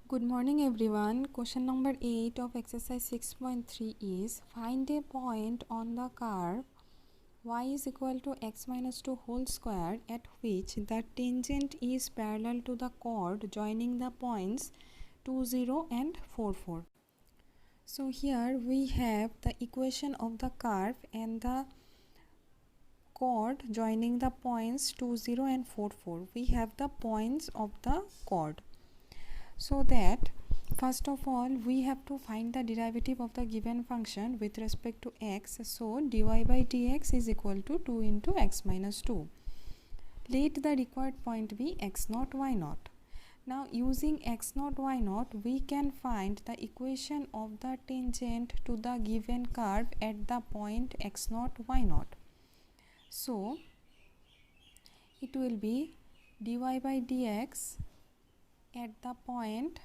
Good morning everyone. Question number 8 of exercise 6.3 is find a point on the curve y is equal to x minus 2 whole square at which the tangent is parallel to the chord joining the points 2, 0 and 4, 4. So here we have the equation of the curve and the chord joining the points 2, 0 and 4, 4. We have the points of the chord. So that first of all we have to find the derivative of the given function with respect to x. So dy by dx is equal to 2 into x minus 2. Let the required point be x naught y naught. Now using x naught y naught we can find the equation of the tangent to the given curve at the point x naught y naught. So it will be dy by dx at the point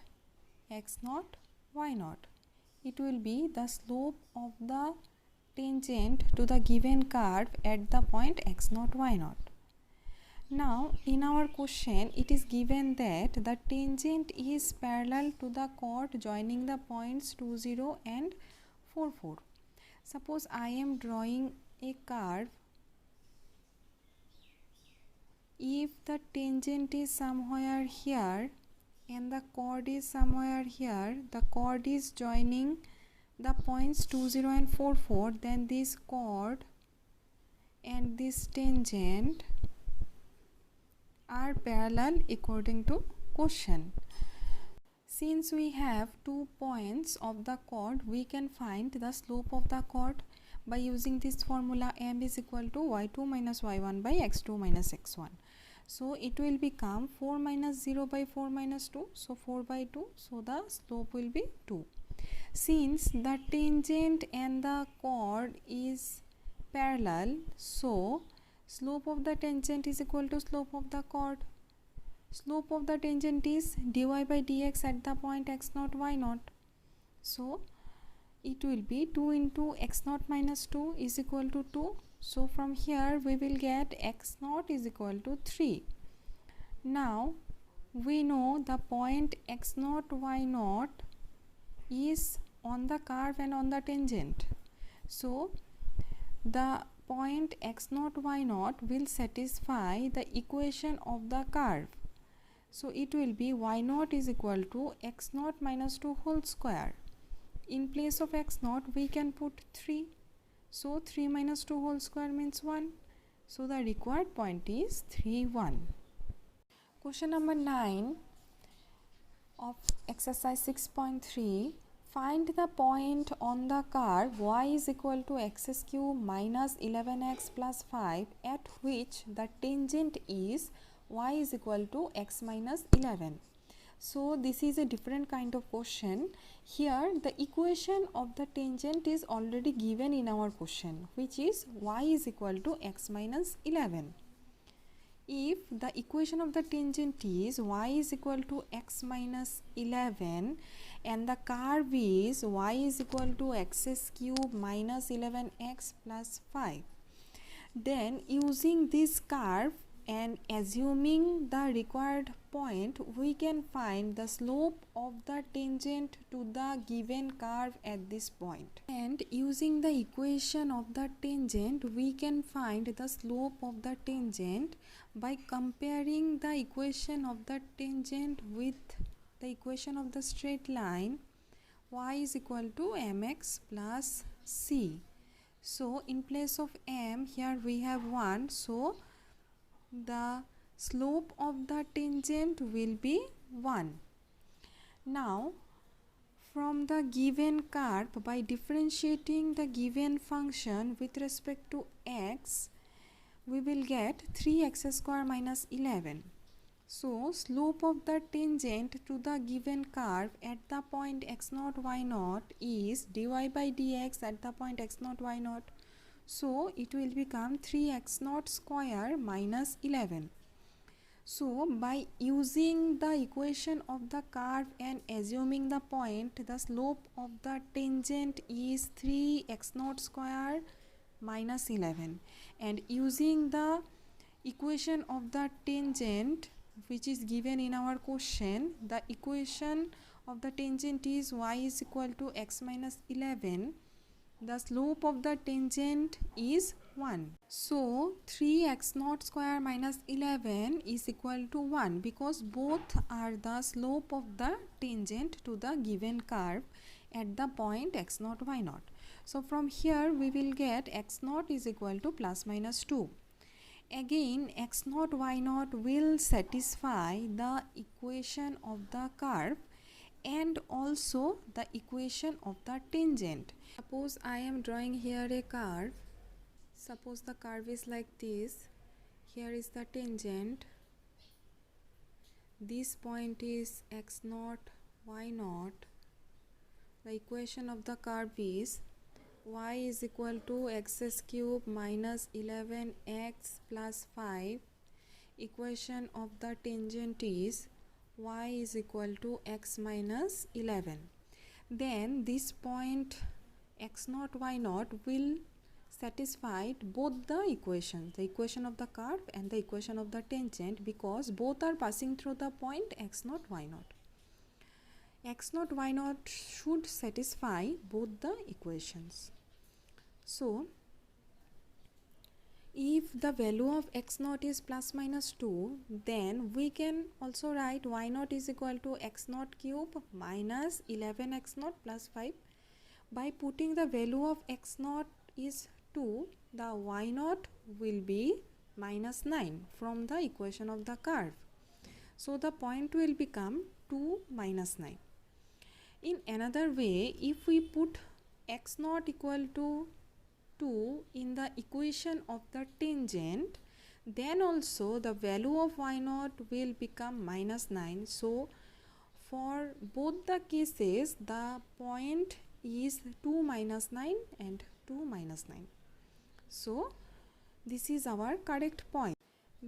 x naught y naught. It will be the slope of the tangent to the given curve at the point x naught y naught. Now in our question it is given that the tangent is parallel to the chord joining the points 2, 0 and 4, 4. Suppose I am drawing a curve. If the tangent is somewhere here and the chord is somewhere here, the chord is joining the points 2, 0 and 4, 4, then this chord and this tangent are parallel according to question. Since we have 2 points of the chord, we can find the slope of the chord by using this formula m is equal to y2 minus y1 by x2 minus x1. So it will become 4 minus 0 by 4 minus 2. So 4 by 2. So the slope will be 2. Since the tangent and the chord is parallel, so slope of the tangent is equal to slope of the chord. Slope of the tangent is dy by dx at the point x naught y naught. So it will be 2 into x naught minus 2 is equal to 2. So from here we will get x naught is equal to 3. Now we know the point x naught y naught is on the curve and on the tangent. So the point x naught y naught will satisfy the equation of the curve. So it will be y naught is equal to x naught minus 2 whole square. In place of x naught we can put 3. So 3 minus 2 whole square means 1. So the required point is 3, 1. Question number 9 of exercise 6.3. Find the point on the curve y is equal to x cube minus 11x plus 5 at which the tangent is y is equal to x minus 11. So this is a different kind of question. Here the equation of the tangent is already given in our question, which is y is equal to x minus 11. If the equation of the tangent is y is equal to x minus 11 and the curve is y is equal to x cube minus 11x plus 5, then using this curve and assuming the required point, we can find the slope of the tangent to the given curve at this point. And using the equation of the tangent, we can find the slope of the tangent by comparing the equation of the tangent with the equation of the straight line y is equal to mx plus c. So in place of m, here we have 1. So the slope of the tangent will be 1. Now from the given curve, by differentiating the given function with respect to x, we will get 3x square minus 11. So slope of the tangent to the given curve at the point x naught y naught is dy by dx at the point x naught y naught. So it will become 3x naught square minus 11. So by using the equation of the curve and assuming the point, the slope of the tangent is 3x naught square minus 11, and using the equation of the tangent which is given in our question, the equation of the tangent is y is equal to x minus 11, the slope of the tangent is 1. So 3x0 square minus 11 is equal to 1 because both are the slope of the tangent to the given curve at the point x0, y0. So from here we will get x0 is equal to plus minus 2. Again x0, y0 will satisfy the equation of the curve and also the equation of the tangent. Suppose I am drawing here a curve. Suppose the curve is like this. Here is the tangent. This point is x0, y0. The equation of the curve is y is equal to x cube minus 11x plus 5. Equation of the tangent is y is equal to x minus 11. Then this point x0, y0 will satisfy both the equations, the equation of the curve and the equation of the tangent, because both are passing through the point x0, y0. x0, y0 should satisfy both the equations. So if the value of x0 is plus minus 2, then we can also write y0 is equal to x0 cube minus 11x0 plus 5. By putting the value of x0 is 2, the y0 will be minus 9 from the equation of the curve. So the point will become 2 minus 9. In another way, if we put x0 equal to 2 in the equation of the tangent, then also the value of y0 will become minus 9. So for both the cases, the point is 2 minus 9 and 2 minus 9. So this is our correct point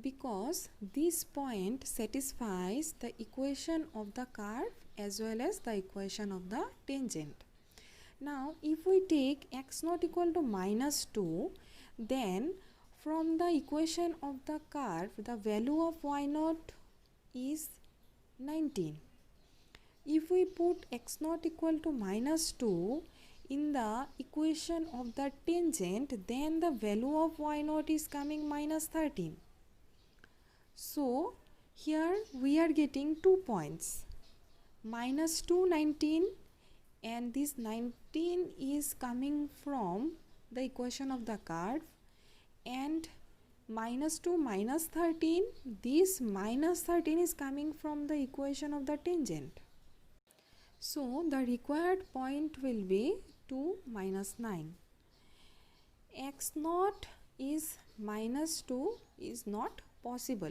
because this point satisfies the equation of the curve as well as the equation of the tangent. Now if we take x0 equal to minus 2, then from the equation of the curve the value of y0 is 19. If we put x0 equal to minus 2 in the equation of the tangent, then the value of y0 is coming minus 13. So here we are getting 2 points, minus 2, 19, and this 19 is coming from the equation of the curve, and minus 2 minus 13, this minus 13 is coming from the equation of the tangent. So the required point will be 2 minus 9. x0 is minus 2 is not possible.